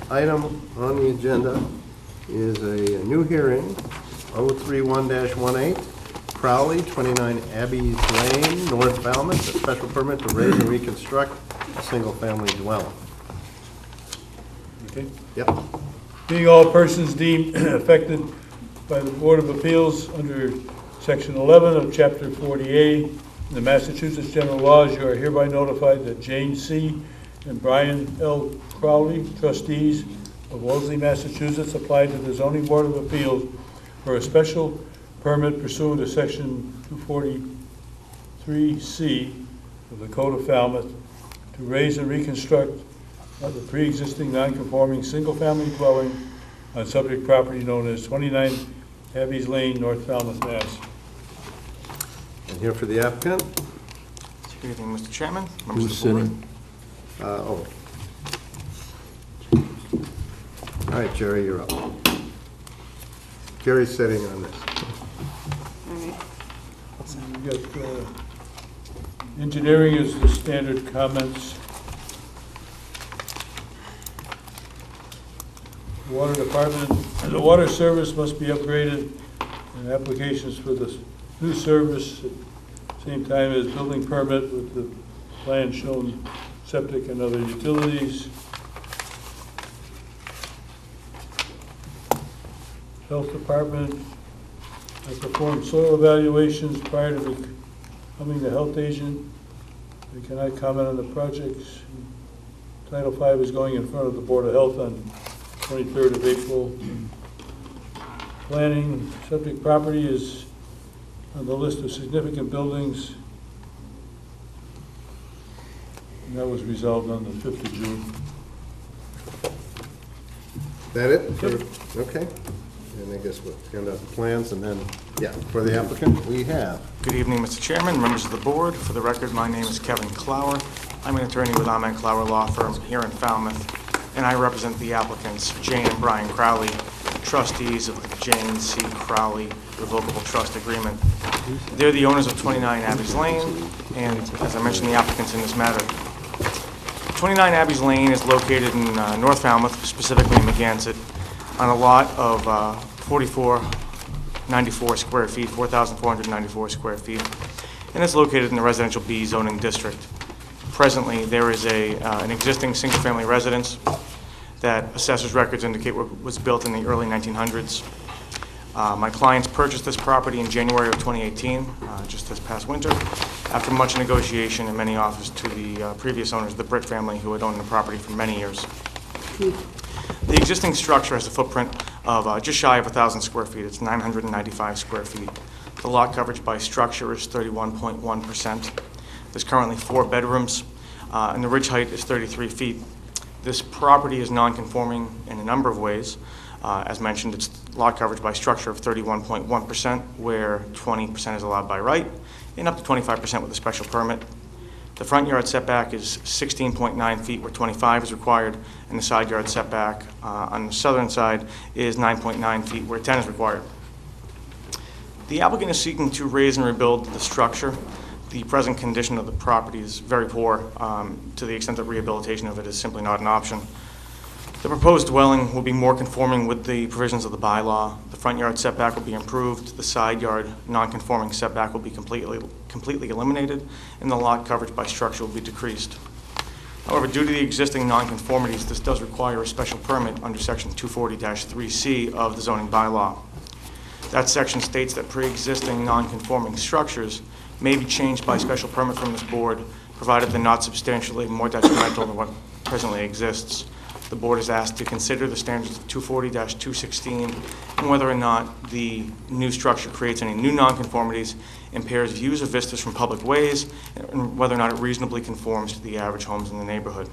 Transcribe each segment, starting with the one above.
item on the agenda is a new hearing, 031-18, Crowley, 29 Abbeys Lane, North Falmouth, a special permit to raise and reconstruct a single-family dwelling. Okay. Yep. Being all persons deemed affected by the Board of Appeals under Section 11 of Chapter 40A in the Massachusetts General Laws, you are hereby notified that Jane C. and Brian L. Crowley, trustees of Wellesley, Massachusetts, applied to the Zoning Board of Appeals for a special permit pursuant to Section 243C of the Code of Falmouth to raise and reconstruct the pre-existing non-conforming single-family dwelling on subject property known as 29 Abbeys Lane, North Falmouth, Mass. And here for the applicant. Good evening, Mr. Chairman, members Who's of the board. sitting? Oh. All right, Jerry, you're up. Jerry's sitting on this. We got engineering is the standard comments. Water department, the water service must be upgraded, and applications for this new service at the same time as building permit with the plan shown septic and other utilities. Health department, I performed soil evaluations prior to becoming the health agent. I cannot comment on the projects. Title V is going in front of the Board of Health on 23rd of April. Planning, subject property is on the list of significant buildings. And that was resolved on the 5th of June. That it? Okay. And I guess we'll hand out the plans and then, yeah, for the applicant, we have. Good evening, Mr. Chairman, members of the board. For the record, my name is Kevin Clower. I'm an attorney with Ahmed Clower Law Firm here in Falmouth, and I represent the applicants, Jane and Brian Crowley, trustees of the Jane C. Crowley Revocable Trust Agreement. They're the owners of 29 Abbeys Lane, and as I mentioned, the applicants in this matter. 29 Abbeys Lane is located in North Falmouth, specifically in Megansett, on a lot of 4,494 square feet, 4,494 square feet, and it's located in the residential B zoning district. Presently, there is an existing single-family residence that assessor's records indicate was built in the early 1900s. My clients purchased this property in January of 2018, just this past winter, after much negotiation and many offers to the previous owners, the Britt family, who had owned the property for many years. The existing structure has a footprint of just shy of 1,000 square feet. It's 995 square feet. The lot coverage by structure is 31.1%. There's currently 4 bedrooms, and the ridge height is 33 feet. This property is non-conforming in a number of ways. As mentioned, it's lot coverage by structure of 31.1%, where 20% is allowed by right, and up to 25% with a special permit. The front yard setback is 16.9 feet, where 25 is required, and the side yard setback on the southern side is 9.9 feet, where 10 is required. The applicant is seeking to raise and rebuild the structure. The present condition of the property is very poor, to the extent that rehabilitation of it is simply not an option. The proposed dwelling will be more conforming with the provisions of the bylaw. The front yard setback will be improved, the side yard non-conforming setback will be completely eliminated, and the lot coverage by structure will be decreased. However, due to the existing nonconformities, this does require a special permit under Section 240-3C of the zoning bylaw. That section states that pre-existing non-conforming structures may be changed by special permit from this board, provided they're not substantially more detrimental than what presently exists. The board is asked to consider the standards of 240-216 and whether or not the new structure creates any new nonconformities, impairs views or vistas from public ways, and whether or not it reasonably conforms to the average homes in the neighborhood.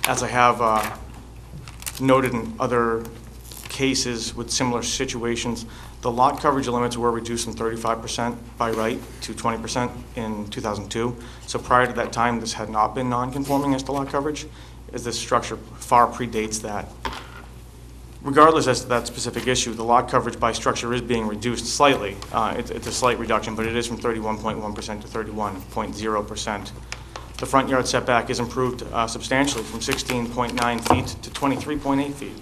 As I have noted in other cases with similar situations, the lot coverage limits were reduced from 35% by right to 20% in 2002. So prior to that time, this had not been non-conforming as to lot coverage, as this structure far predates that. Regardless as to that specific issue, the lot coverage by structure is being reduced slightly. It's a slight reduction, but it is from 31.1% to 31.0%. The front yard setback is improved substantially from 16.9 feet to 23.8 feet.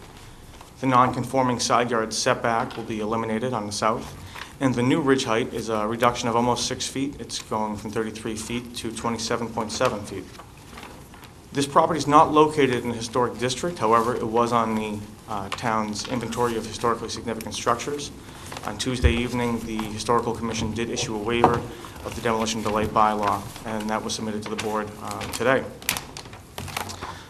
The non-conforming side yard setback will be eliminated on the south, and the new ridge height is a reduction of almost 6 feet. It's going from 33 feet to 27.7 feet. This property is not located in the historic district. However, it was on the town's inventory of historically significant structures. On Tuesday evening, the Historical Commission did issue a waiver of the demolition delay bylaw, and that was submitted to the board today.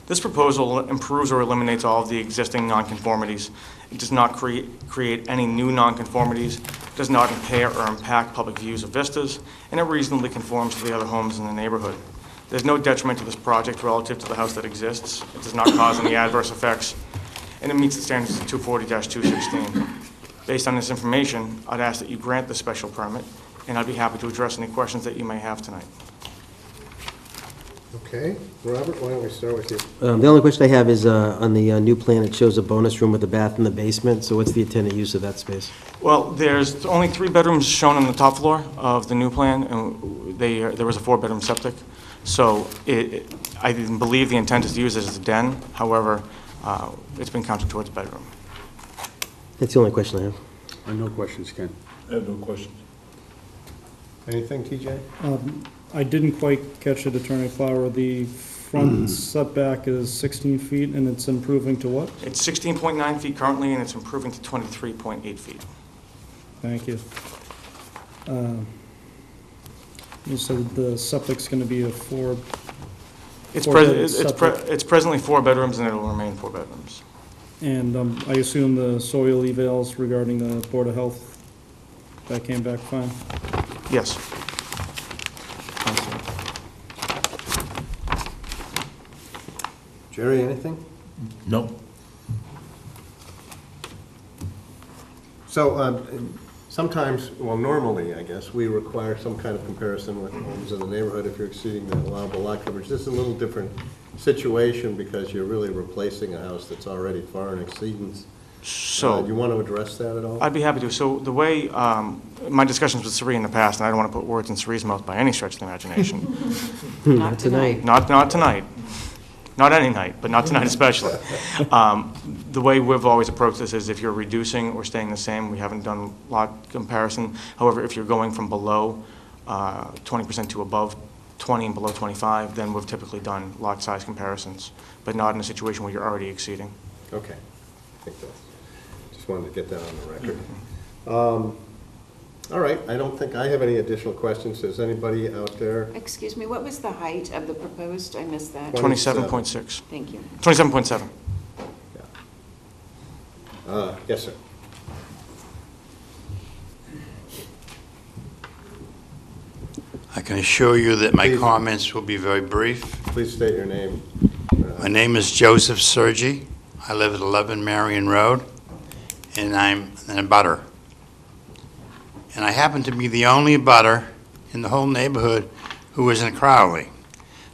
This proposal improves or eliminates all of the existing nonconformities. It does not create any new nonconformities, does not impair or impact public views of vistas, and it reasonably conforms to the other homes in the neighborhood. There's no detriment to this project relative to the house that exists. It does not cause any adverse effects, and it meets the standards of 240-216. Based on this information, I'd ask that you grant the special permit, and I'd be happy to address any questions that you may have tonight. Okay, Robert, why don't we start with you? The only question I have is, on the new plan, it shows a bonus room with a bath in the basement, so what's the intended use of that space? Well, there's only 3 bedrooms shown on the top floor of the new plan, and there was a 4-bedroom septic. So I believe the intent is to use it as a den. However, it's been counted towards bedroom. That's the only question I have. No questions, Ken. I have no questions. Anything, TJ? I didn't quite catch it, Attorney Flower. The front setback is 16 feet, and it's improving to what? It's 16.9 feet currently, and it's improving to 23.8 feet. Thank you. You said the septic's going to be a four... It's Four-bedroom septic. it's presently 4 bedrooms, and it'll remain 4 bedrooms. And I assume the soil evals regarding the Board of Health, that came back fine? Yes. Jerry, anything? No. So sometimes, well, normally, I guess, we require some kind of comparison with homes in the neighborhood if you're exceeding the allowable lot coverage. This is a little different situation because you're really replacing a house that's already far in exceedance. So You want to address that at all? I'd be happy to. So the way, my discussions with Sri in the past, and I don't want to put words in Sri's mouth by any stretch of the imagination. Not tonight. Not tonight. Not any night, but not tonight especially. The way we've always approached this is if you're reducing or staying the same, we haven't done lot comparison. However, if you're going from below 20% to above 20 and below 25, then we've typically done lot size comparisons, but not in a situation where you're already exceeding. Okay. I think that's, just wanted to get that on the record. All right, I don't think I have any additional questions. Does anybody out there? Excuse me, what was the height of the proposed? I missed that. 27.6. Thank you. 27.7. Yes, sir. I can assure you that my Please. comments will be very brief. Please state your name. My name is Joseph Sergi. I live at 11 Marion Road, and I'm an abutter. And I happen to be the only abutter in the whole neighborhood who is in Crowley.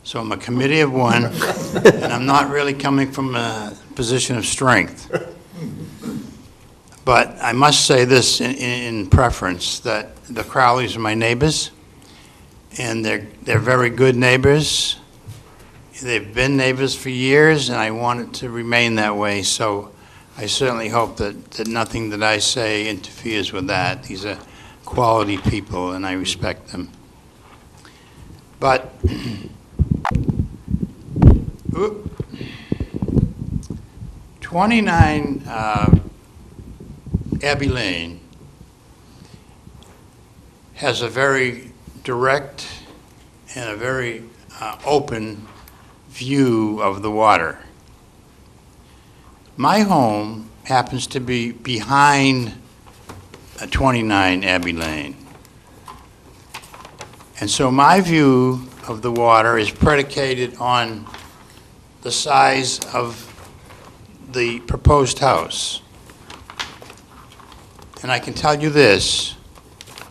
So I'm a committee of one, and I'm not really coming from a position of strength. But I must say this in preference, that the Crowleys are my neighbors, and they're very good neighbors. They've been neighbors for years, and I want it to remain that way. So I certainly hope that nothing that I say interferes with that. These are quality people, and I respect them. But 29 Abbey Lane has a very direct and a very open view of the water. My home happens to be behind 29 Abbey Lane. And so my view of the water is predicated on the size of the proposed house. And I can tell you this,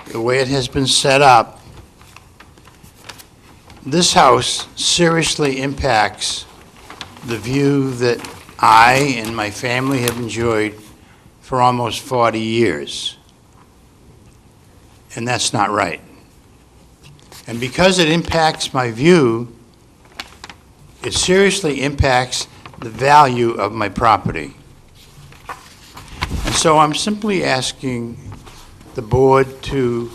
the way it has been set up, this house seriously impacts the view that I and my family have enjoyed for almost 40 years. And that's not right. And because it impacts my view, It seriously impacts the value of my property. And so I'm simply asking the board to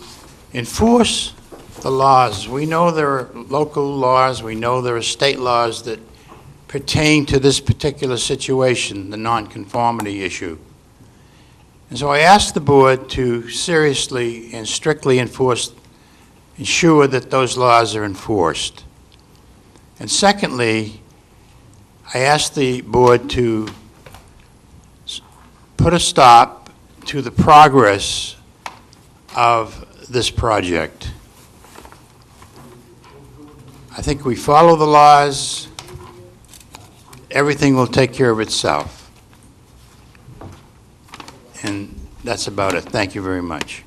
enforce the laws. We know there are local laws, we know there are state laws that pertain to this particular situation, the nonconformity issue. And so I ask the board to seriously and strictly ensure that those laws are enforced. And secondly, I ask the board to put a stop to the progress of this project. I think we follow the laws, everything will take care of itself. And that's about it. Thank you very much.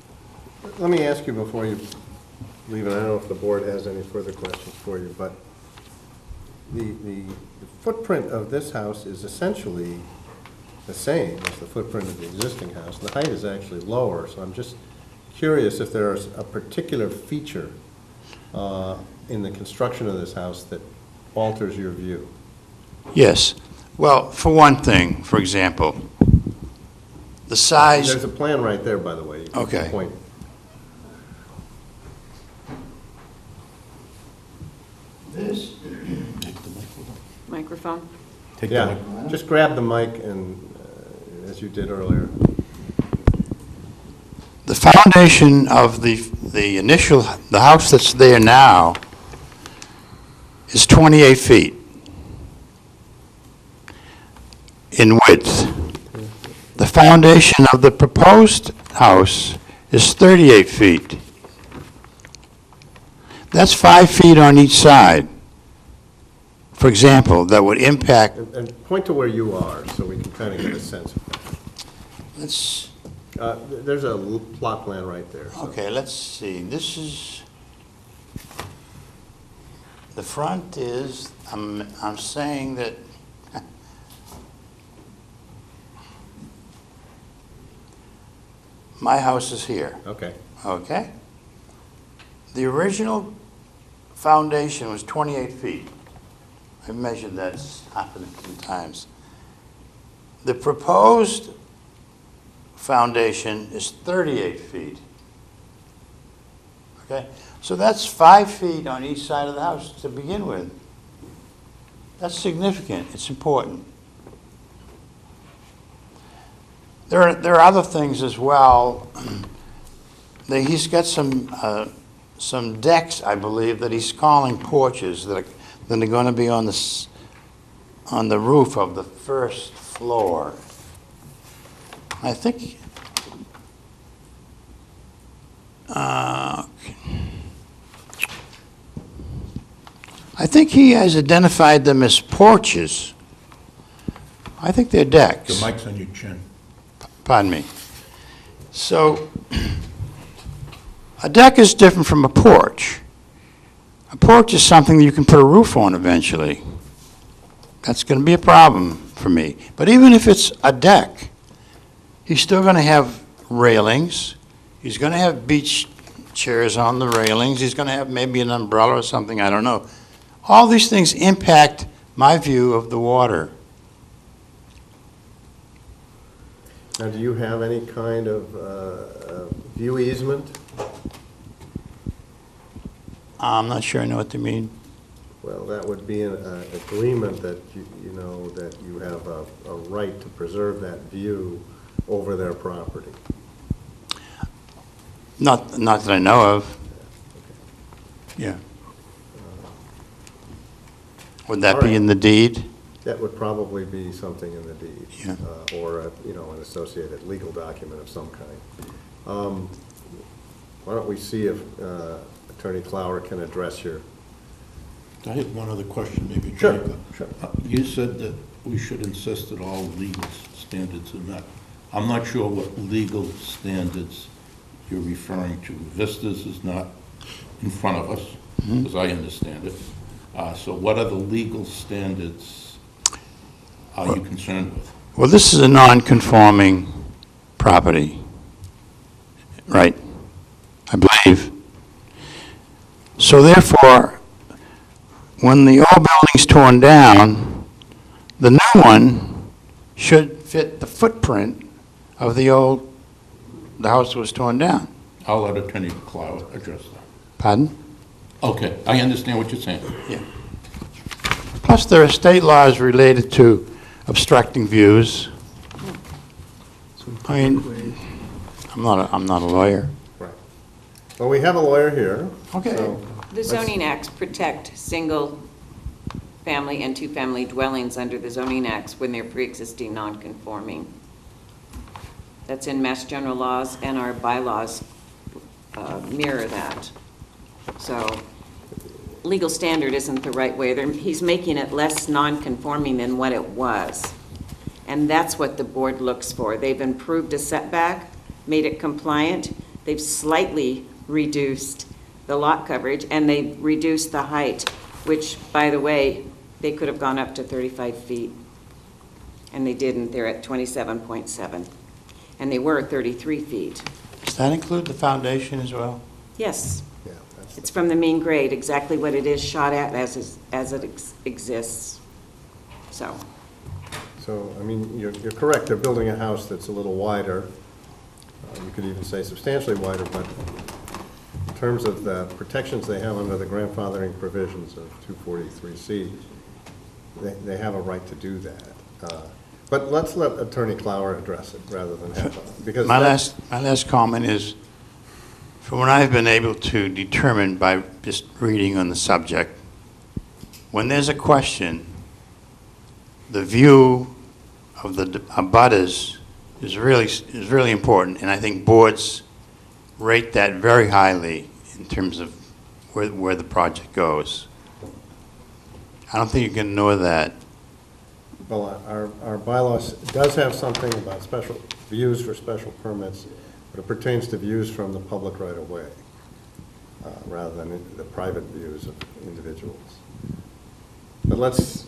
Let me ask you before you leave, and I don't know if the board has any further questions for you, but the footprint of this house is essentially the same as the footprint of the existing house. The height is actually lower, so I'm just curious if there's a particular feature in the construction of this house that alters your view. Yes. Well, for one thing, for example, the size... There's a plan right there, by the way. You can Okay. point. This? Microphone? Yeah, just grab the mic and, as you did earlier. The foundation of the house that's there now is 28 feet in width. The foundation of the proposed house is 38 feet. That's 5 feet on each side. For example, that would impact, And point to where you are, so we can kind of get a sense of that. let's, There's a plot plan right there. so- okay, let's see, this is, the front is, I'm saying that, my house is here, Okay. okay? The original foundation was 28 feet. I measured that half a few times. The proposed foundation is 38 feet. Okay? So that's 5 feet on each side of the house to begin with. That's significant. It's important. There are other things as well. He's got some decks, I believe, that he's calling porches that are going to be on the roof of the first floor. I think, I think he has identified them as porches. I think they're decks. The mic's on your chin. Pardon me. So, a deck is different from a porch. A porch is something that you can put a roof on eventually. That's going to be a problem for me. But even if it's a deck, he's still going to have railings. He's going to have beach chairs on the railings. He's going to have maybe an umbrella or something, I don't know. All these things impact my view of the water. Now, do you have any kind of view easement? I'm not sure I know what they mean. Well, that would be an agreement that, you know, that you have a right to preserve that view over their property. Not that I know of. Yeah. Would that be in the deed? That would probably be something in the deed. Yeah. Or, you know, an associated legal document of some kind. Why don't we see if Attorney Clower can address your... I have one other question, maybe. Sure, Jacob. sure. You said that we should insist that all legal standards are met. I'm not sure what legal standards you're referring to. Vistas is not in front of us, as I understand it. So what other legal standards are you concerned with? Well, this is a non-conforming property, right? I believe. So therefore, when the old building's torn down, the new one should fit the footprint of the house that was torn down. I'll let Attorney Clower address that. Pardon? Okay, I understand what you're saying. Plus, there are state laws related to obstructing views. I mean, I'm not a lawyer. Well, we have a lawyer here. Okay. so The zoning acts protect single-family and two-family dwellings under the zoning acts when they're pre-existing non-conforming. That's in Mass General laws, and our bylaws mirror that. So legal standard isn't the right way. He's making it less non-conforming than what it was. And that's what the board looks for. They've improved a setback, made it compliant. They've slightly reduced the lot coverage, and they reduced the height, which, by the way, they could have gone up to 35 feet. And they didn't. They're at 27.7. And they were 33 feet. Does that include the foundation as well? Yes. Yeah, that's- It's from the mean grade, exactly what it is shot at as it exists. So, I mean, you're correct, they're building a house that's a little wider. You could even say substantially wider, but in terms of the protections they have under the grandfathering provisions of 243C, they have a right to do that. But let's let Attorney Clower address it rather than have, because My that's- last comment is, from what I've been able to determine by just reading on the subject, when there's a question, the view of the abutters is really important, and I think boards rate that very highly in terms of where the project goes. I don't think you can ignore that. Well, our bylaws does have something about special, views for special permits, but it pertains to views from the public right of way, rather than the private views of individuals. But let's see,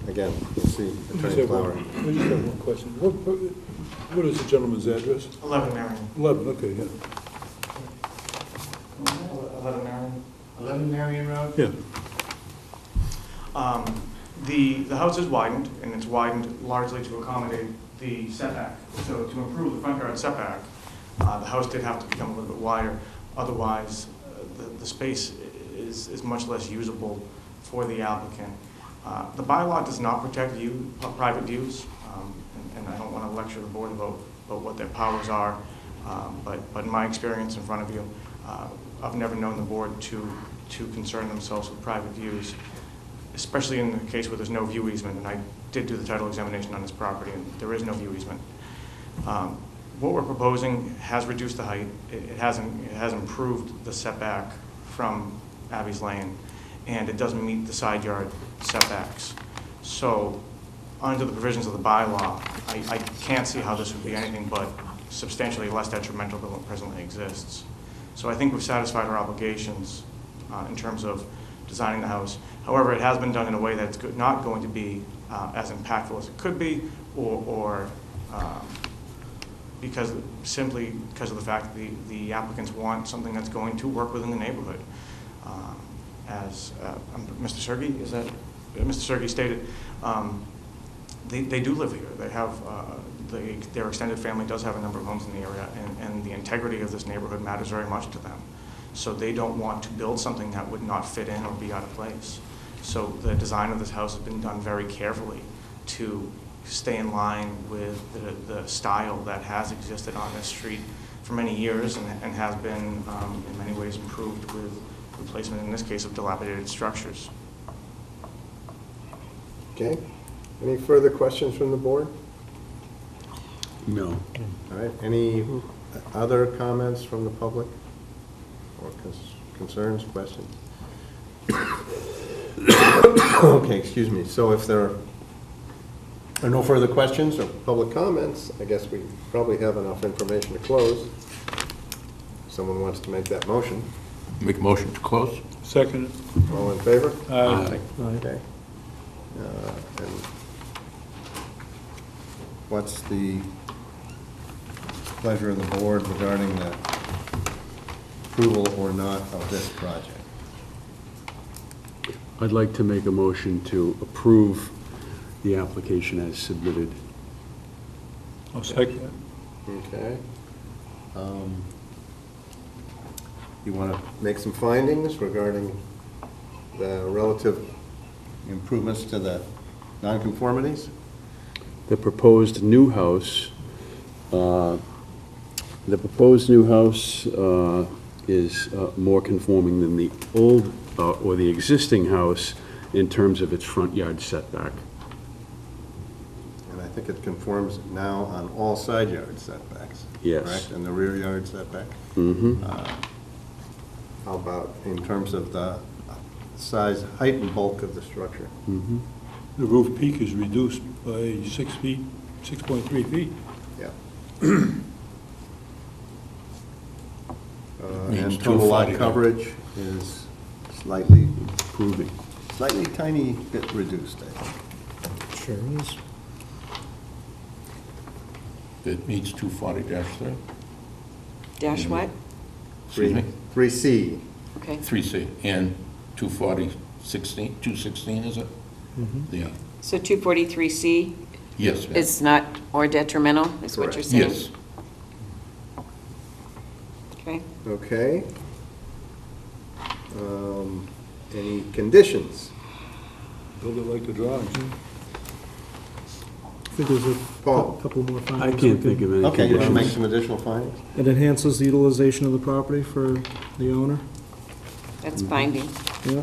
I just Attorney have Clower. one question. What is the gentleman's address? 11 Marion. 11, okay, yeah. 11 Marion. 11 Marion Road? Yeah. The house is widened, and it's widened largely to accommodate the setback. So to improve the front yard setback, the house did have to become a little bit wider. Otherwise, the space is much less usable for the applicant. The bylaw does not protect private views, and I don't want to lecture the board about what their powers are, but in my experience in front of you, I've never known the board to concern themselves with private views, especially in the case where there's no view easement, and I did do the title examination on this property, and there is no view easement. What we're proposing has reduced the height. It has improved the setback from Abby's Lane, and it doesn't meet the side yard setbacks. So under the provisions of the bylaw, I can't see how this would be anything but substantially less detrimental than what presently exists. So I think we've satisfied our obligations in terms of designing the house. However, it has been done in a way that's not going to be as impactful as it could be, or simply because of the fact that the applicants want something that's going to work within the neighborhood. As Mr. Sergi, Mr. Sergi stated, they do live here. They have their extended family does have a number of homes in the area, and the integrity of this neighborhood matters very much to them. So they don't want to build something that would not fit in or be out of place. So the design of this house has been done very carefully to stay in line with the style that has existed on this street for many years and has been in many ways improved with replacement, in this case, of dilapidated structures. Okay, any further questions from the board? No. All right, any other comments from the public? Or concerns, questions? Okay, excuse me. So if there are no further questions or public comments, I guess we probably have enough information to close. Someone wants to make that motion. Make a motion to close? Second. All in favor? Aye. Okay. And what's the pleasure of the board regarding the approval or not of this project? I'd like to make a motion to approve the application as submitted. I'll second that. Okay. You want to make some findings regarding the relative improvements to the nonconformities? The proposed new house, is more conforming than the old, or the existing house in terms of its front yard setback. And I think it conforms now on all side yard setbacks. Yes. Correct, and the rear yard setback? Mm-hmm. How about in terms of the size, height, and bulk of the structure? Mm-hmm. The roof peak is reduced by 6 feet, 6.3 feet. Yeah. Means And total lot 240. coverage is slightly, Improving. tiny bit reduced, I think. Sure is. It meets 240-3, Dash what? excuse me, 3C. Okay. 3C, and 216, is it? Yeah, So 243C yes, ma'am. is not or detrimental, is what you're Correct. saying? Yes. Okay. Okay. Any conditions? Build it like the drawings. I think there's a Paul? couple more I findings. can't think of any Okay, you want to make conditions. some additional findings? It enhances the utilization of the property for the owner. That's binding. Yeah.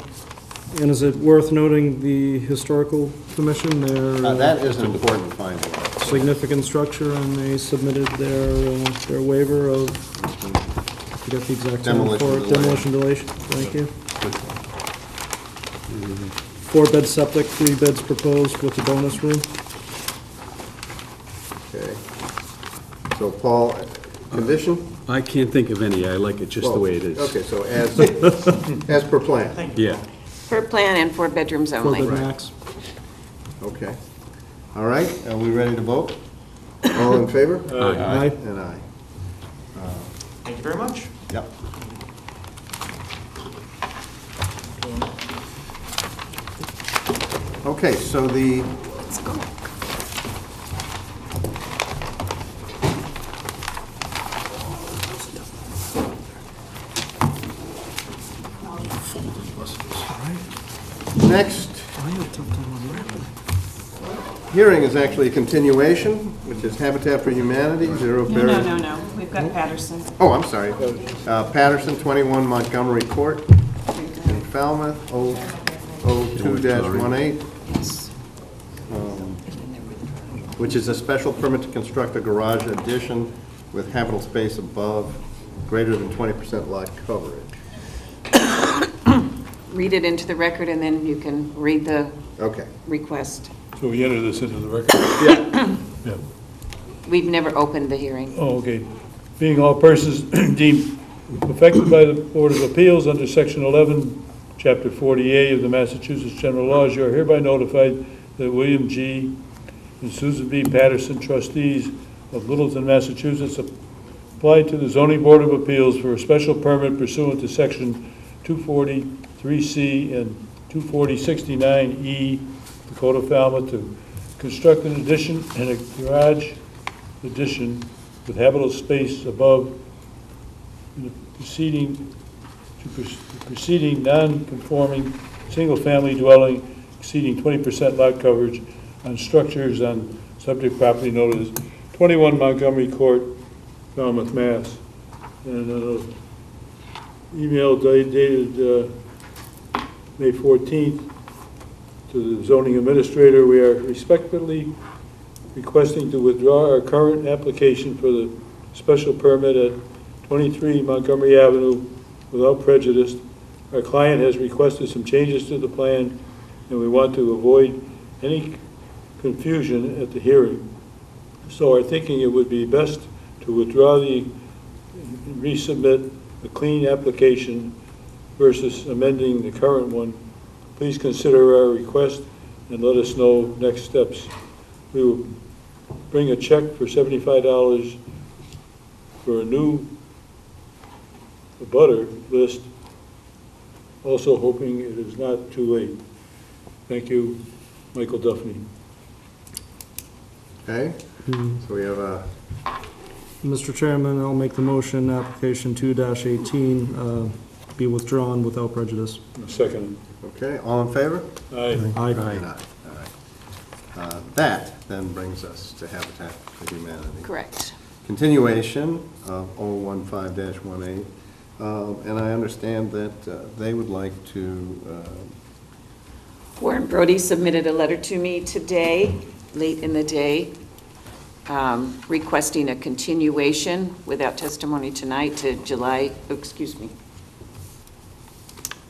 And is it worth noting the historical commission, their That is an important finding. significant structure, and they submitted their waiver of, I forget the exact term Demolition for it, delay. demolition delay, thank you. 4-bed septic, 3 beds proposed with the bonus room. Okay. So Paul, condition? I can't think of any. I like it just the way it is. Okay, so as per plan. Yeah. Per plan and 4 bedrooms only. 4-bed max. Okay. All right, are we ready to vote? All in favor? Aye. And aye. Thank you very much. Yep. Okay, so the... Next hearing is actually a continuation, which is Habitat for Humanity, Zero Barrier. No. We've got Patterson. Oh, I'm sorry. Patterson, 21 Montgomery Court in Falmouth, 002-18, Yes. which is a special permit to construct a garage addition with habitable space above greater than 20% lot coverage. Read it into the record, and then you can read the Okay. request. So we enter this into the record? Yeah. We've never opened the hearing. Oh, okay. Being all persons deemed affected by the Board of Appeals under Section 11, Chapter 40A of the Massachusetts General Laws, you are hereby notified that William G. and Susan B. Patterson, trustees of Littleton, Massachusetts, applied to the Zoning Board of Appeals for a special permit pursuant to Section 243C and 24069E, the Code of Falmouth, to construct an addition and a garage addition with habitable space above the preceding non-conforming single-family dwelling exceeding 20% lot coverage on structures on subject property known as 21 Montgomery Court, Falmouth, Mass. And email dated May 14th to the zoning administrator. We are respectfully requesting to withdraw our current application for the special permit at 23 Montgomery Avenue without prejudice. Our client has requested some changes to the plan, and we want to avoid any confusion at the hearing. So our thinking it would be best to withdraw resubmit a clean application versus amending the current one. Please consider our request and let us know next steps. We will bring a check for $75 for a new butter list also hoping it is not too late. Thank you, Michael Duffney. Okay, so we have a, Mr. Chairman, I'll make the motion, application 2-18 be withdrawn without prejudice. Second. okay, all in favor? Aye. Aye. All right. That then brings us to Habitat for Humanity. Correct. Continuation of 015-18, and I understand that they would like to, Warren Brody submitted a letter to me today, late in the day, requesting a continuation without testimony tonight to July, oh, excuse me.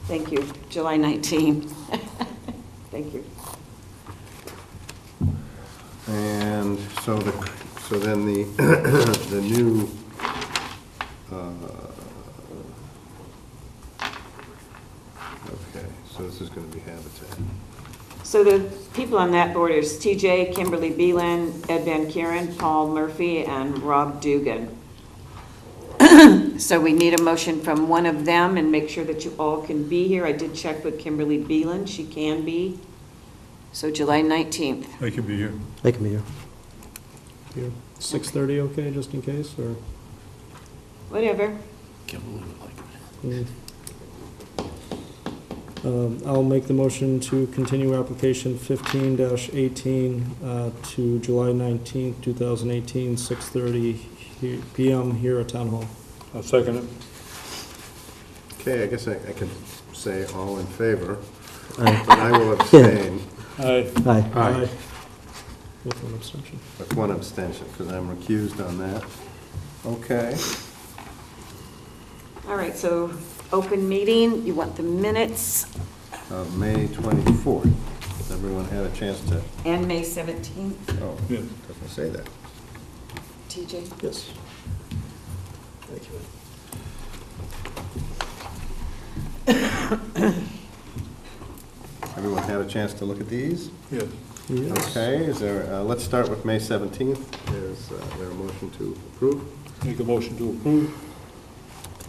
Thank you, July 19. Thank you. and so then the, the new, okay, so this is going to be Habitat. So the people on that board is TJ, Kimberly Beelan, Ed Van Kuren, Paul Murphy, and Rob Dugan. So we need a motion from one of them and make sure that you all can be here. I did check with Kimberly Beelan, she can be. So July 19th. I can be here. I can be here. Here. 6:30 okay, just in case, or? Whatever. Can't believe it like that. I'll make the motion to continue application 15-18 to July 19th, 2018, 6:30 PM here at Town Hall. I'll second it. Okay, I guess I can say all in favor, Aye. but I will abstain Aye. Aye. With one abstention. with one abstention, because I'm recused on that. Okay, All right, so open meeting, you want the minutes, of May 24th. Everyone had a chance to, and May 17th. oh, Yeah. doesn't say that. TJ? Yes. Thank you. Everyone had a chance to look at these? Yes. Okay, is there, let's start with May 17th. Is there a motion to approve? Make a motion to approve.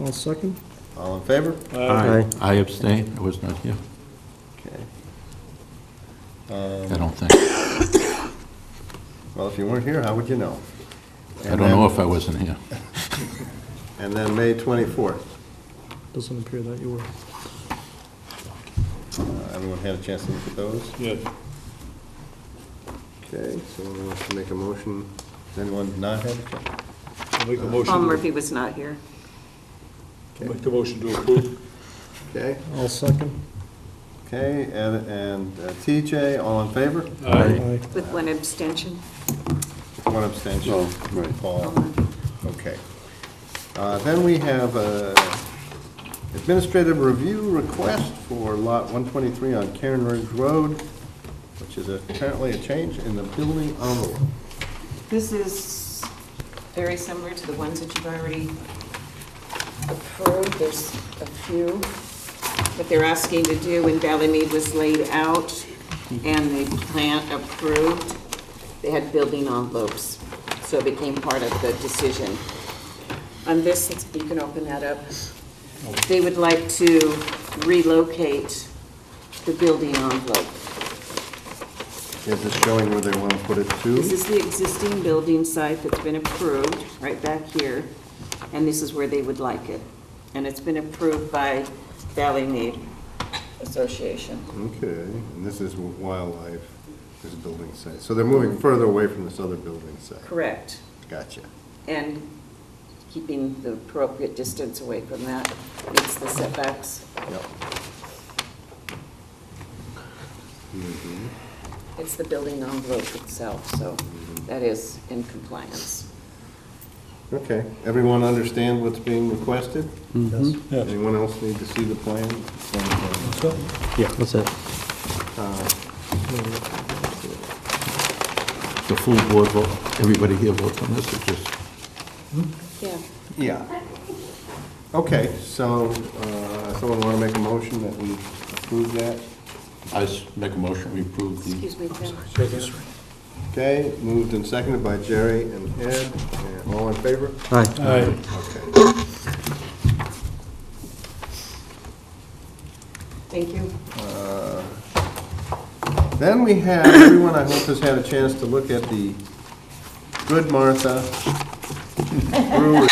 I'll second. All in favor? Aye. I abstain, I was not here, Okay. I don't think. Well, if you weren't here, how would you know? I don't know if I wasn't here. And then May 24th. Doesn't appear that you were. Everyone had a chance to look at those? Yes. Okay, so we want to make a motion. Does anyone not have a chance? I'll make a motion. Paul Murphy was not here. I'll make the motion to approve. Okay, I'll second. okay, and TJ, all in favor? Aye. With one abstention. One abstention. Oh, right. Paul, okay. Then we have a administrative review request for lot 123 on Karen Ridge Road, which is apparently a change in the building envelope. This is very similar to the ones that you've already approved. There's a few that they're asking to do when Valley Mead was laid out and the plan approved. They had building envelopes, so it became part of the decision. On this, you can open that up. They would like to relocate the building envelope. Is this showing where they want to put it to? This is the existing building site that's been approved, right back here, and this is where they would like it. And it's been approved by Valley Mead Association. Okay, and this is wildlife, this building site. So they're moving further away from this other building site. Correct. Gotcha. And keeping the appropriate distance away from that meets the setbacks. Yep. Mhm. It's the building envelope itself, so that is in compliance. Okay, everyone understand what's being requested? Yes. Anyone else need to see the plan? Yeah, that's it. The full board vote, everybody here votes on this, or just? Yeah. Yeah. Okay, so, someone want to make a motion that we approve that? I make a motion, we approve the. Excuse me, Tim. Okay, moved and seconded by Jerry and Ed, and all in favor? Aye. Aye. Okay. Thank you. Then we have, everyone I hope has had a chance to look at the Good Martha Brewery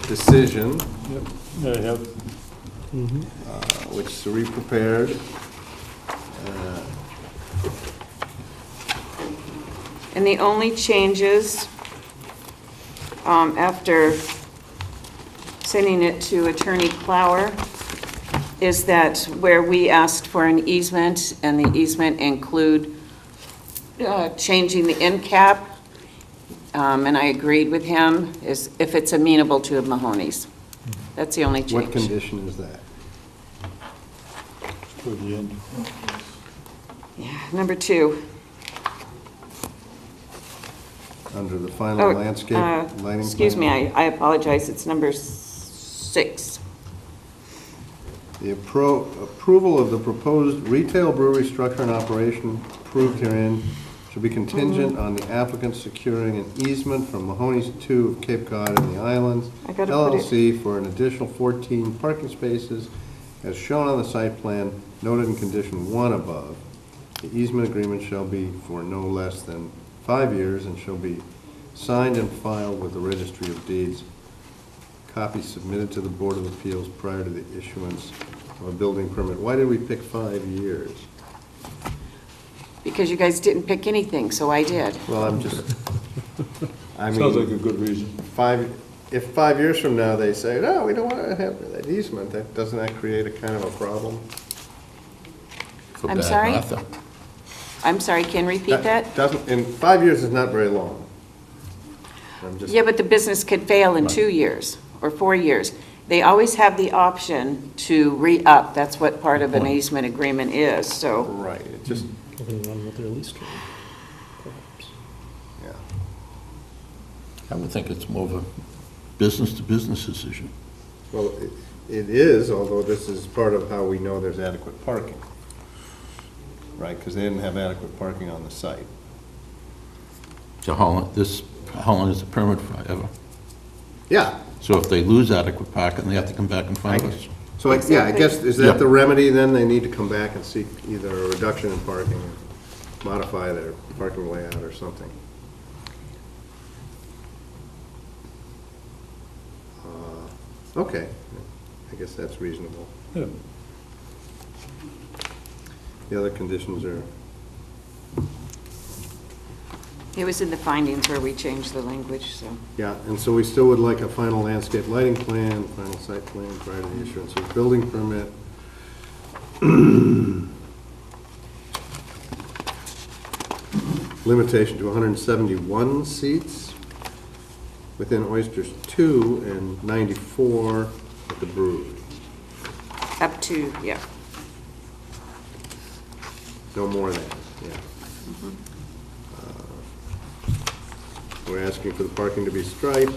decision, Yeah, I have. which Sari prepared. And the only changes, after sending it to Attorney Clower, is that where we asked for an easement, and the easement include changing the end cap, and I agreed with him, is if it's amenable to Mahoney's. That's the only change. What condition is that? Toward the end. Yeah, number 2. Under the final Oh, landscape lighting plan? excuse me, I apologize, it's number 6. The approval of the proposed retail brewery structure and operation approved herein should be contingent on the applicant securing an easement from Mahoney's 2 of Cape Cod and the Islands I gotta put it- LLC for an additional 14 parking spaces as shown on the site plan noted in condition 1 above. The easement agreement shall be for no less than 5 years and shall be signed and filed with the Registry of Deeds. Copy submitted to the Board of Appeals prior to the issuance of a building permit. Why did we pick 5 years? Because you guys didn't pick anything, so I did. Well, I'm just, I Sounds like mean, a good reason. if 5 years from now they say, no, we don't want to have that easement, doesn't that create a kind of a problem? For I'm Bad sorry? Martha. I'm sorry, can you repeat that? Doesn't, and 5 years is not very long. I'm just, Yeah, but the business could fail in 2 years or 4 years. They always have the option to re-up. That's what part of an easement agreement is, so. right, it just, Depending on what their lease term, perhaps. yeah. I would think it's more of a business-to-business decision. Well, it is, although this is part of how we know there's adequate parking. Right, because they didn't have adequate parking on the site. So how long is the permit forever? Yeah, So if they lose adequate parking, they have to come back in front of us. so, yeah, I guess, is that Yeah. the remedy then? They need to come back and seek either a reduction in parking, or modify their parking layout or something. Okay, I guess that's reasonable. Yeah. The other conditions are, It was in the findings where we changed the language, so. yeah, and so we still would like a final landscape lighting plan, final site plan prior to the issuance of building permit. Limitation to 171 seats within Oysters 2 and 94 at the brewery. Up to, yeah. No more than, yeah. We're asking for the parking to be striped.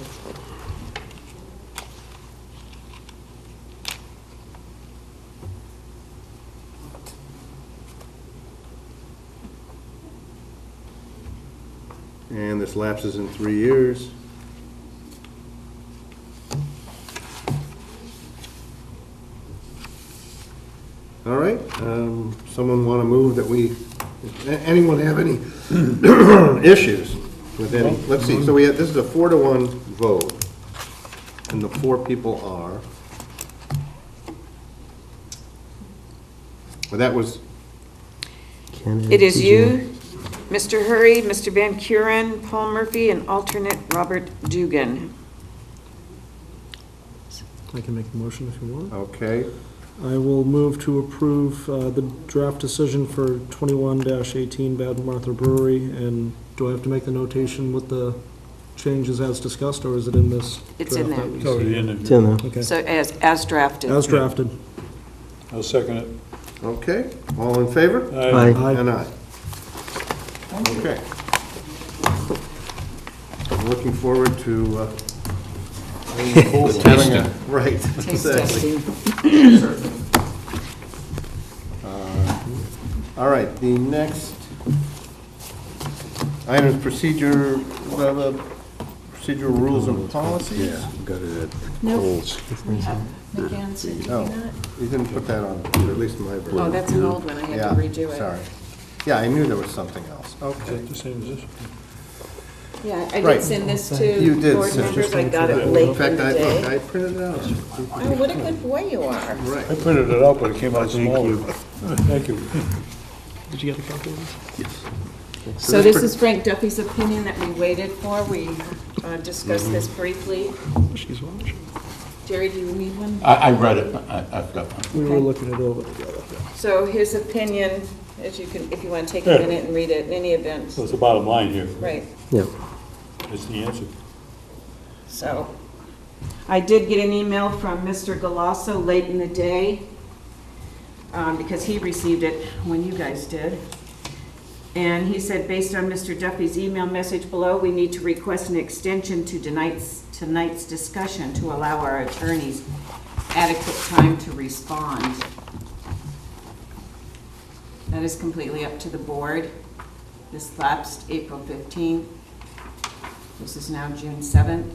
And this lapses in 3 years. All right, someone want to move that we, anyone have any issues with any? Let's see, so we have, this is a 4-to-1 vote, and the 4 people are, well, that was, It is you, Mr. Hurry, Mr. Van Kuren, Paul Murphy, and alternate Robert Dugan. I can make a motion if you want. okay, I will move to approve the draft decision for 21-18 Bad Martha Brewery, and do I have to make the notation with the changes as discussed, or is it in this? It's in draft there. that we It's already see? in It's there. in there. Okay, So as drafted. as drafted. I'll second it. okay, all in favor? Aye. Aye. And aye. Okay. I'm looking forward to having a, right, Taste exactly. testing. All right, the next item is procedure, procedural rules and policies? Yeah, got it at Nope. Coles. We have McGann, did you Oh, not? you didn't put that on, or at least in my version. Oh, that's an old one, I had Yeah, to redo it. sorry. Yeah, I knew there was something else. Is Okay. that the same as this? Yeah, I Right. did send this You to did board send it. members, I got it late In in fact, the I day. printed it out. Oh, what a good boy you are. Right. I printed it out, but it came out smaller. Thank you. Did you get a copy of this? Yes. So this is Frank Duffy's opinion that we waited for. We discussed this briefly. She's watching. Jerry, do you need one? I read it, I've got one. We were looking it over together. So his opinion, as you can, if you want to take a minute and read it in any event. So it's the bottom line here. Right, Yeah. That's the answer. so. I did get an email from Mr. Galasso late in the day, because he received it when you guys did. And he said, based on Mr. Duffy's email message below, we need to request an extension to tonight's discussion to allow our attorneys adequate time to respond. That is completely up to the board. This lapsed April 15th. This is now June 7th.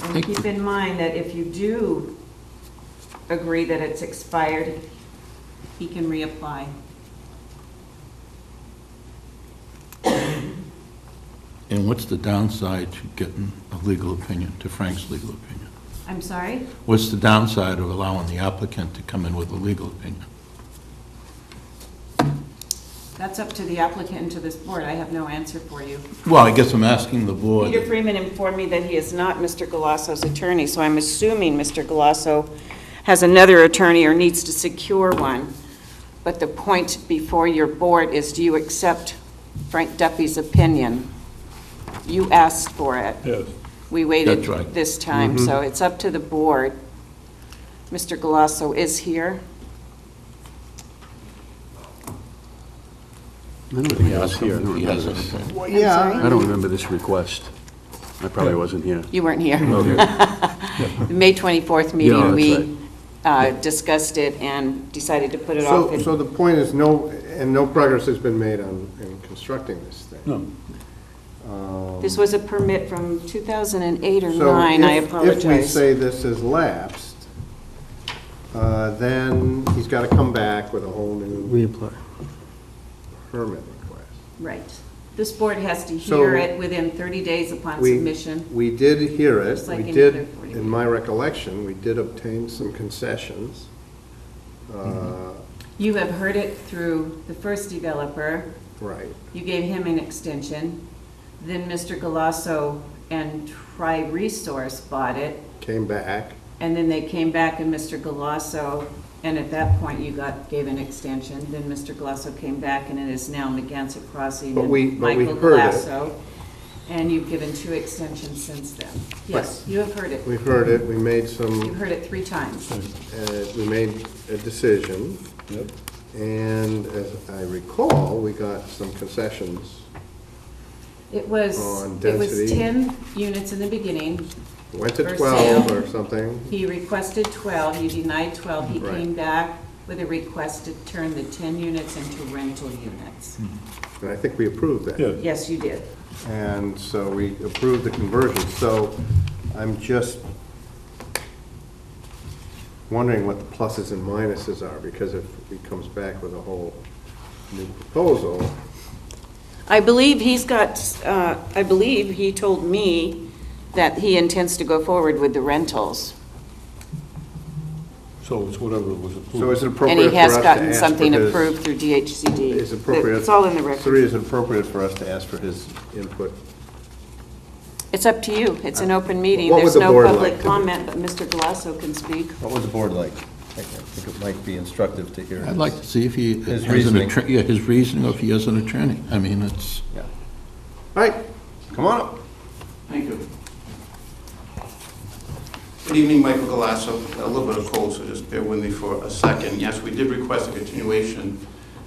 And keep in mind that if you do agree that it's expired, he can reapply. And what's the downside to getting a legal opinion, to Frank's legal opinion? I'm sorry? What's the downside of allowing the applicant to come in with a legal opinion? That's up to the applicant and to this board. I have no answer for you. Well, I guess I'm asking the board. Peter Freeman informed me that he is not Mr. Galasso's attorney, so I'm assuming Mr. Galasso has another attorney or needs to secure one. But the point before your board is, do you accept Frank Duffy's opinion? You asked for it. Yes. We waited That's right. this time, so it's up to the board. Mr. Galasso is here. I don't think I was here. I don't He remember has an this. opinion. Well, I'm yeah, sorry? I don't remember this request. I probably wasn't here. You weren't here. Okay. The May 24th Yeah, meeting, that's we discussed it and decided to put it off. so the point is no progress has been made in constructing this thing. No. This was a permit from 2008 or So 9, I if we apologize. say this is lapsed, then he's got to come back with a whole new Reapply. permit request. Right. This board has to So- hear it within 30 days upon submission. We did hear it. Just like We any other did, 40. in my recollection, we did obtain some concessions. You have heard it through the first developer. Right. You gave him an extension. Then Mr. Galasso and Tri-Resource bought it. Came back. And then they came back and Mr. Galasso, and at that point you gave an extension. Then Mr. Galasso came back and it is now Megansett Crossing But we and Michael heard it. Galasso. And you've given 2 extensions since then. Yes, you have heard it. We've heard it. We made some. You've heard it 3 times. We made a decision. Yep. And as I recall, we got some concessions. It was On density. 10 units in the beginning. Went to For 12 sale. or something. He requested 12, you denied 12. He Right. came back with a request to turn the 10 units into rental units. And I think we approved that. Yes. Yes, you did. And so we approved the conversion. So I'm just wondering what the pluses and minuses are, because if he comes back with a whole new proposal, I believe he's got, I believe he told me that he intends to go forward with the rentals. So it's whatever was so approved. is it And appropriate he for has us to gotten ask something for his- approved through DHCD. Is it appropriate? It's all in the record. Sri, is it appropriate for us to ask for his input? It's up to you. It's an open meeting. What would There's the no board public like to do? comment, but Mr. Galasso can speak. What would the board like? I think it might be instructive to hear. I'd like to see if he His has an reasoning. attorney, yeah, his reasoning, or if he has an attorney. I mean, it's. Yeah. All right, come on up. Thank you. Good evening, Michael Galasso. A little bit of cold, so just bear with me for a second. Yes, we did request a continuation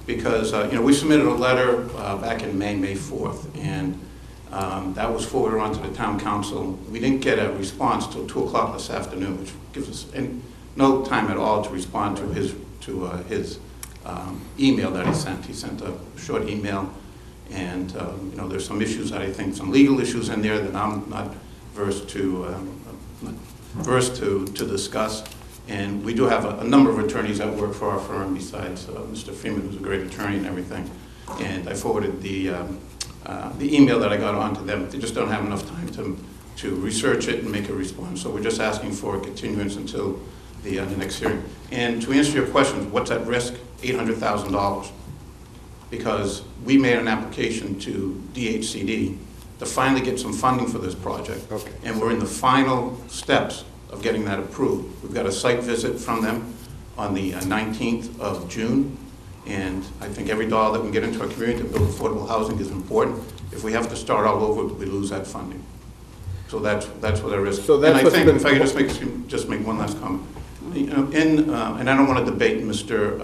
because, we submitted a letter back in May 4th, and that was forwarded on to the town council. We didn't get a response till 2 o'clock this afternoon, which gives us no time at all to respond to his email that he sent. He sent a short email, And, there's some issues that I think, some legal issues in there that I'm not versed to discuss. And we do have a number of attorneys that work for our firm besides Mr. Freeman, who's a great attorney and everything. And I forwarded the email that I got on to them. They just don't have enough time to research it and make a response. So we're just asking for a continuance until the next hearing. And to answer your question, what's at risk? $800,000. Because we made an application to DHCD to finally get some funding for this project. Okay. And we're in the final steps of getting that approved. We've got a site visit from them on the 19th of June. And I think every dollar that we get into our community to build affordable housing is important. If we have to start all over, we lose that funding. So that's what there is. So that's and I what's think, been- if I could just make one last comment. And I don't want to debate Mr.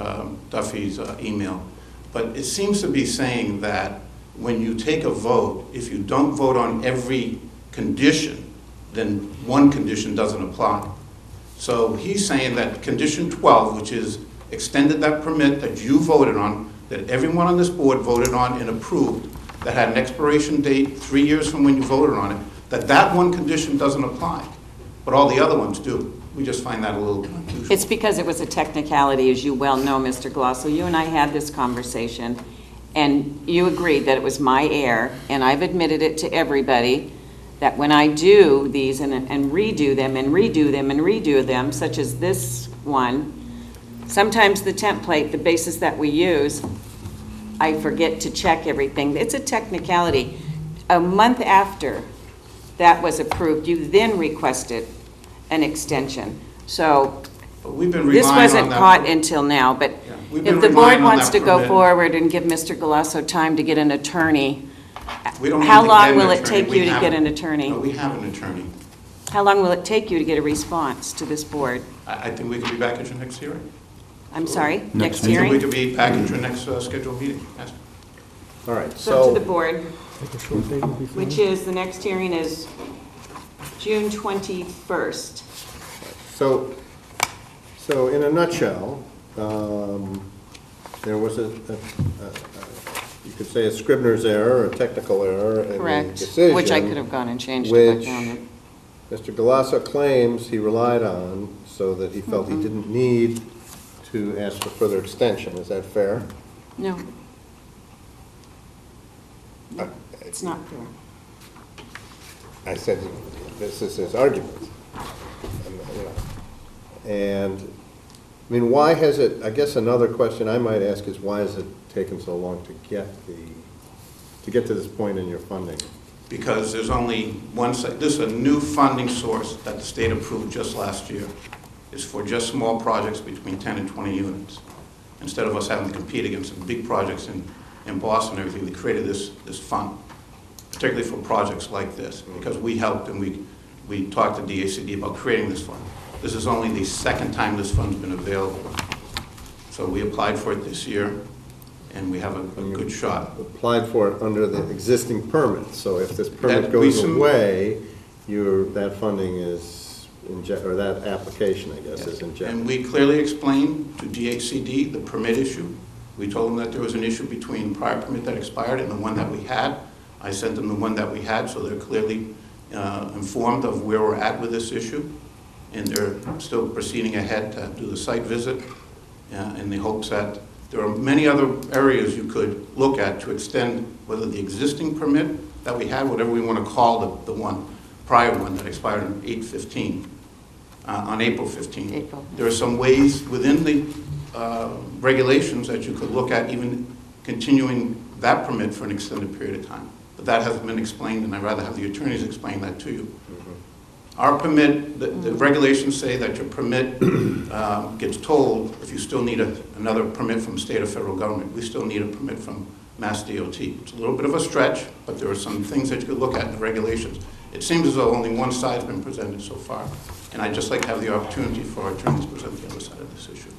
Duffy's email, but it seems to be saying that when you take a vote, if you don't vote on every condition, then one condition doesn't apply. So he's saying that condition 12, which is extended that permit that you voted on, that everyone on this board voted on and approved, that had an expiration date 3 years from when you voted on it, that one condition doesn't apply, but all the other ones do. We just find that a little unusual. It's because it was a technicality, as you well know, Mr. Glossel. You and I had this conversation, and you agreed that it was my error, and I've admitted it to everybody, that when I do these and redo them and redo them and redo them, such as this one, sometimes the template, the basis that we use, I forget to check everything. It's a technicality. A month after that was approved, you then requested an extension. So But we've been this relying wasn't on that. caught until now, but Yeah, we've been if the relying board on wants that to go permit. forward and give Mr. Galasso time to get an attorney, We don't need how to long get an will it attorney. take We you to have get it. an attorney? No, we have an attorney. How long will it take you to get a response to this board? I think we could be back at your next hearing. I'm sorry, next I think we hearing? could be back at your next scheduled meeting, yes. All right, It's up to the so, board, Like a short date would be fine. which is, the next hearing is June 21st. so in a nutshell, there was you could say a Scribner's error, a technical error in the Correct, decision. which I could have gone and changed if I which found it. Mr. Galasso claims he relied on so that he felt Mm-hmm. he didn't need to ask for further extension. Is that fair? No. It's not fair. I said, this is his argument. And, I mean, why has it, I guess another question I might ask is why has it taken so long to get to this point in your funding? Because there's only one, this is a new funding source that the state approved just last year. It's for just small projects between 10 and 20 units. Instead of us having to compete against some big projects in Boston and everything, they created this fund, particularly for projects like this, because we helped and we talked to DHCD about creating this fund. This is only the second time this fund's been available. So we applied for it this year, and we have a good shot. Applied for it under the existing permit, so if this permit That goes we away, that funding is, or that application, I guess, is in And jeopardy. we clearly explained to DHCD the permit issue. We told them that there was an issue between prior permit that expired and the one that we had. I sent them the one that we had, so they're clearly informed of where we're at with this issue. And they're still proceeding ahead to do the site visit in the hopes that there are many other areas you could look at to extend whether the existing permit that we had, whatever we want to call the one, prior one that expired on 8/15, on April 15th. April. There are some ways within the regulations that you could look at even continuing that permit for an extended period of time. But that hasn't been explained, and I'd rather have the attorneys explain that to you. Our permit, the regulations say that your permit gets tolled if you still need another permit from state or federal government. We still need a permit from Mass DOT. It's a little bit of a stretch, but there are some things that you could look at in the regulations. It seems as though only one side's been presented so far, and I'd just like to have the opportunity for our attorneys to present the other side of this issue.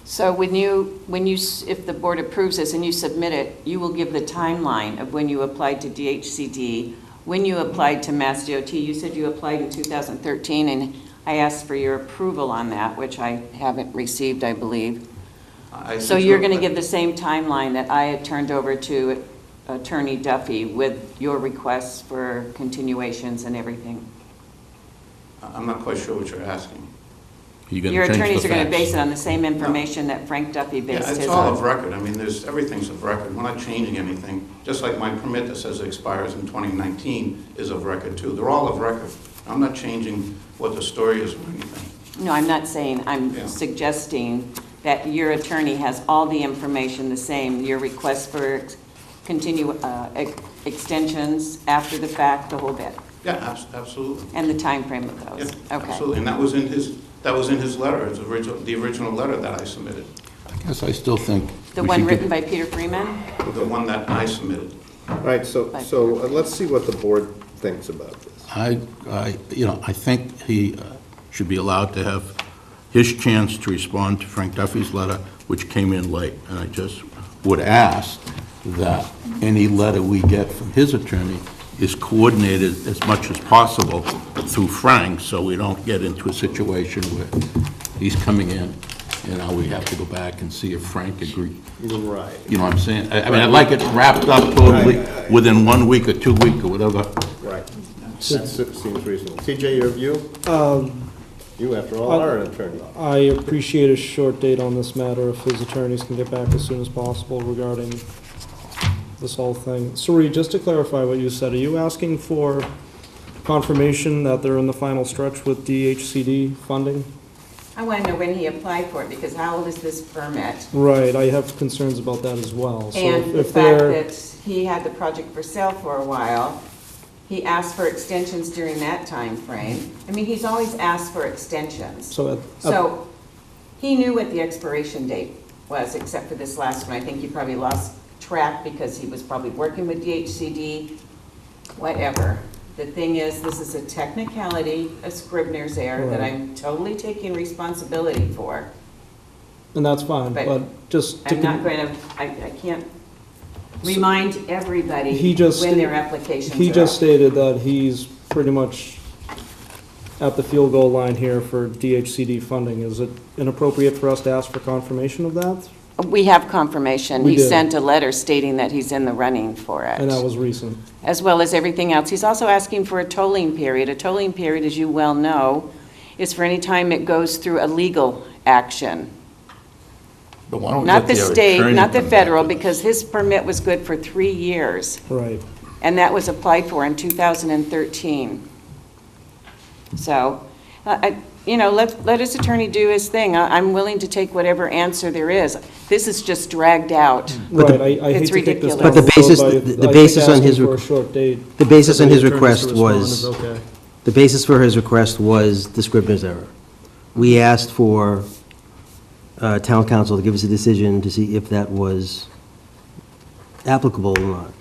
So if the board approves this and you submit it, you will give the timeline of when you applied to DHCD, when you applied to Mass DOT. You said you applied in 2013, and I asked for your approval on that, which I haven't received, I believe. So you're going to give the same timeline that I had turned over to Attorney Duffy with your requests for continuations and everything? I'm not quite sure what you're asking. Your attorneys are going to base it on the same information that Frank Duffy based Yeah, his it's on. all of record. I mean, everything's of record. We're not changing anything. Just like my permit that says it expires in 2019 is of record too. They're all of record. I'm not changing what the story is or anything. No, I'm not saying, I'm Yeah. suggesting that your attorney has all the information the same, your request for extensions after the fact, the whole bit, Yeah, absolutely. and the time frame of Yeah, those. Okay. absolutely. And that was in his letter, the original letter that I submitted, I guess I still think. The we one should written get- by Peter Freeman? the one that I submitted. All right, so let's see what the board thinks about this. I think he should be allowed to have his chance to respond to Frank Duffy's letter, which came in late. And I just would ask that any letter we get from his attorney is coordinated as much as possible through Frank, so we don't get into a situation where he's coming in, and now we have to go back and see if Frank agreed. Right. You know what I'm saying? I mean, I'd like it wrapped up totally within 1 week or 2 weeks or whatever. Right. That seems reasonable. TJ, your view? You, after all, are an attorney. I appreciate a short date on this matter if his attorneys can get back as soon as possible regarding this whole thing. Suri, just to clarify what you said, are you asking for confirmation that they're in the final stretch with DHCD funding? I want to know when he applied for it, because how old is this permit? Right, I have concerns about that as well. So And the if fact they're, that he had the project for sale for a while, he asked for extensions during that time frame. I mean, he's always asked for extensions. so So he knew what the expiration date was, except for this last one. I think he probably lost track because he was probably working with DHCD, whatever. The thing is, this is a technicality, a Scribner's error that Right. I'm totally taking responsibility for. and that's fine, But but just to, I'm not going to, I can't remind everybody He just- when their applications are he just up. stated that he's pretty much at the field goal line here for DHCD funding. Is it inappropriate for us to ask for confirmation of that? We have confirmation. We He did. sent a letter stating that he's in the running for it. And that was recent. As well as everything else. He's also asking for a tolling period. A tolling period, as you well know, is for any time it goes through a legal action. But why don't we Not get the their state, attorney not the to come back federal, with us? because his permit was good for 3 years, Right. and that was applied for in 2013. So, let his attorney do his thing. I'm willing to take whatever answer there is. This is just dragged out. Right, I hate It's to kick this ridiculous. down But the road, basis- but the I basis think on his asking for a requ- short date The basis for on the his attorneys to request respond was, is okay. the basis for his request was the Scribner's error. We asked for town council to give us a decision to see if that was applicable or not.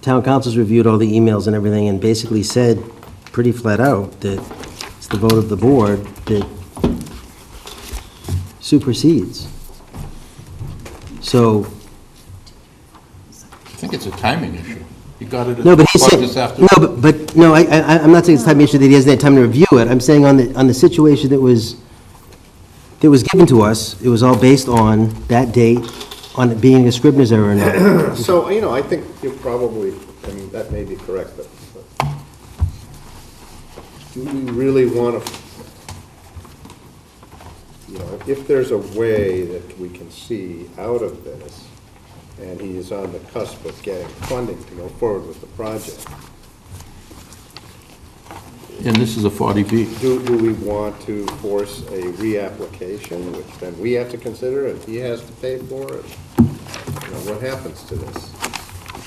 Town council's reviewed all the emails and everything and basically said pretty flat out that it's the vote of the board that supersedes. So, I think it's a timing issue. You got it at no, but he 2 o'clock said, this afternoon. no, but, no, I'm not saying it's a time issue that he hasn't had time to review it. I'm saying on the situation that was given to us, it was all based on that date, on it being a Scribner's error or not. So, I think you probably, that may be correct, but do we really want to, if there's a way that we can see out of this, and he is on the cusp of getting funding to go forward with the project, And this is a 40B. do we want to force a reapplication, which then we have to consider and he has to pay for it? What happens to this?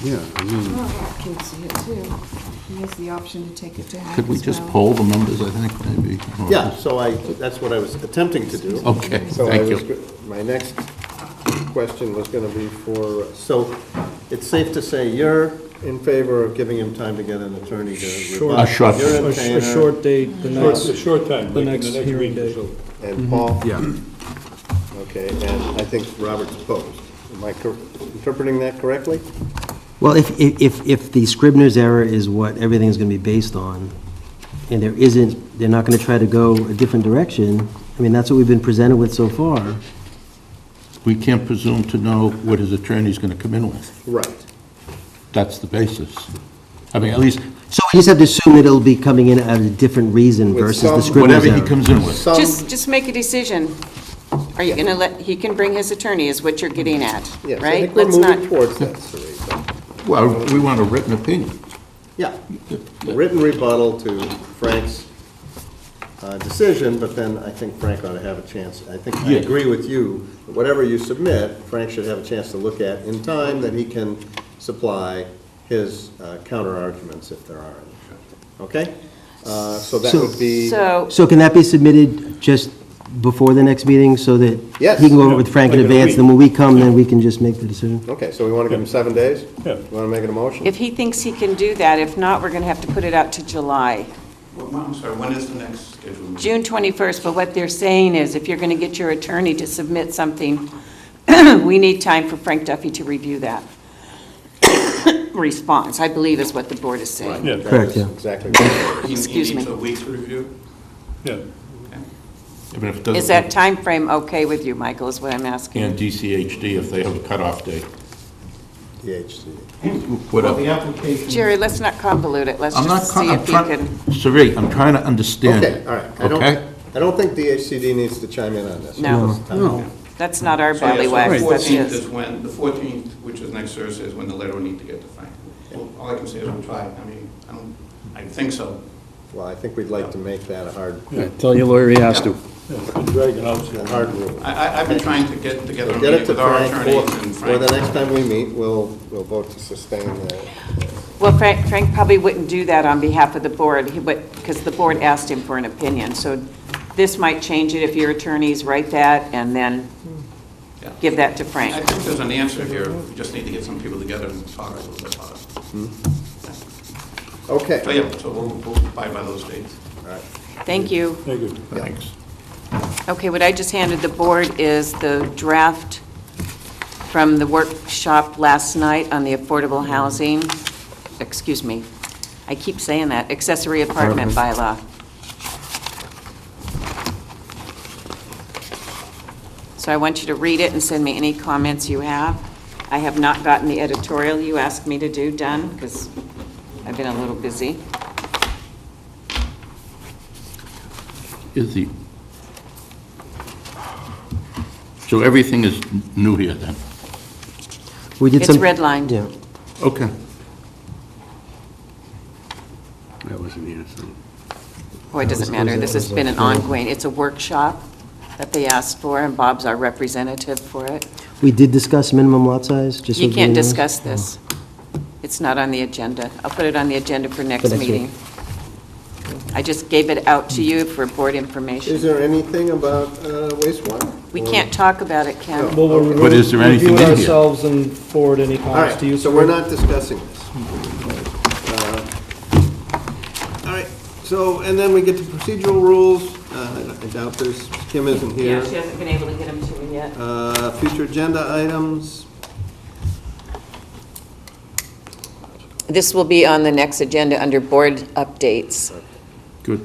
Yeah, I mean, Well, I can see it too. He has the option to take it to half could we as just well. poll the members, I think, maybe? Or Yeah, just- so that's what I was attempting to do. Okay, So thank you. My next question was going to be so it's safe to say you're in favor of giving him time to get an attorney to Short- revise? A short- You're in A favor, short date, the next, A short time, the like in next hearing week or date. so. and Paul? Yeah. Okay, and I think Robert's opposed. Am I interpreting that correctly? Well, if the Scribner's error is what everything's going to be based on, and they're not going to try to go a different direction, that's what we've been presented with so far. We can't presume to know what his attorney's going to come in with. Right. That's the basis. I mean, at least, So we just have to assume that it'll be coming in at a different reason With versus the some- Scrivener's whatever he error. comes in with. Some- Just make a decision. Are you gonna he can bring his attorney, is what you're getting at, Yes, I right? think we're Let's not. moving towards that, Sarita. Well, we want a written opinion. Yeah, a written rebuttal to Frank's decision, but then I think Frank ought to have a chance. I think, I Yeah. agree with you, whatever you submit, Frank should have a chance to look at in time that he can supply his counter-arguments if there are any. Okay? So that So- would be, So can that be submitted just before the next meeting so that Yes. he can go over with Frank in Like in a advance, week. then when we come, then we can just make the decision? okay, so we want to give him 7 days? Yeah. You want to make it a motion? If he thinks he can do that, if not, we're gonna have to put it out to July. Well, I'm sorry, when is the next scheduled meeting? June 21st, but what they're saying is if you're going to get your attorney to submit something, we need time for Frank Duffy to review that response, I believe is what the board is saying. Yeah. That Correct, is yeah. Exactly right. He Excuse me. needs a week to review? Yeah. Even if it doesn't- Is that time frame okay with you, Michael, is what I'm asking? And DCHD if they have a cutoff date. DHC. Whatever. application. Jerry, let's not convolute it, let's I'm not, just see I'm if you trying, can, Sari, I'm trying to understand. Okay, all right. Okay? I don't think DHCD needs to chime in on this. No. No. that's not our So, yeah, so ballywags, the that's 14th his. is when, the 14th, which is next Thursday, is when the letter will need to get to Frank. Well, all I can say is we'll try. I mean, I think so. Well, I think we'd like to make that a hard Tell your lawyer he has to. a hard rule. I've been trying to get together a Get it meeting to with our Frank, attorneys and or the Frank. next time we meet, we'll vote to sustain the, Well, Frank probably wouldn't do that on behalf of the board, because the board asked him for an opinion, so this might change it if your attorneys write that and then Yeah. give that to I Frank. think there's an answer here. We just need to get some people together and talk a little bit about it. okay. So, yeah, so we'll abide by those dates. Thank you. Thank you. Thanks. Okay, what I just handed the board is the draft from the workshop last night on the affordable housing, excuse me, I keep saying that, accessory apartment bylaw. So I want you to read it and send me any comments you have. I have not gotten the editorial you asked me to do done, because I've been a little busy. Is the, so everything is new here then? We did It's some. redlined. Yeah. Okay. That wasn't here, so. Boy, it doesn't matter, this has been an ongoing, it's a workshop that they asked for, and Bob's our representative for it. We did discuss minimum lot size, just so You can't everybody knows. discuss this. It's not on the agenda. I'll put it on the agenda for next next week. meeting. I just gave it out to you for board Is information. there anything about wastewater? We can't talk about it, Ken. No. Well, we'll But is there anything review in it here? ourselves and forward any All comments right, to you. so we're not discussing this. All right, so, and then we get to procedural rules. I doubt Kim isn't here. Yeah, she hasn't been able to get them to me yet. Future agenda items. This will be on the next agenda under board updates, Good.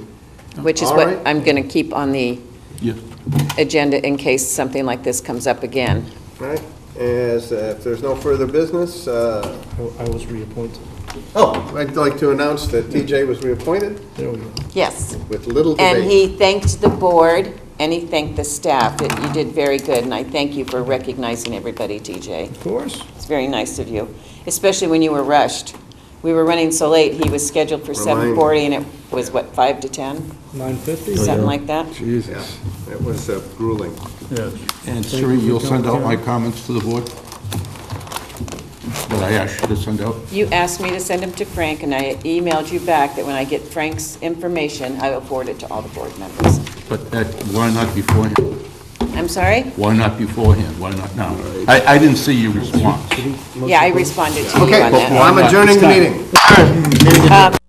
which is All what right. I'm going to keep on the Yeah. agenda in case something like this comes up again. All right, as, if there's no further business, I was reappointed. I'd like to announce that TJ was reappointed There we go. Yes. with little And debate. he thanked the board, and he thanked the staff. You did very good, and I thank you for recognizing everybody, TJ. Of course. It's very nice of you, especially when you were rushed. We were running so late, he was scheduled for Remind me. 7:40, and it was, what, 5 to 10? 9:50? Something like that? Yeah, Jesus. it was grueling. Yes. And Sari, you'll send out my comments to the board? That I asked you to send out? You asked me to send them to Frank, and I emailed you back that when I get Frank's information, I will forward it to all the board members. But that, why not beforehand? I'm sorry? Why not beforehand? Why not now? I didn't see your response. Yeah, I responded to you Okay, on well, that. I'm adjourning the meeting.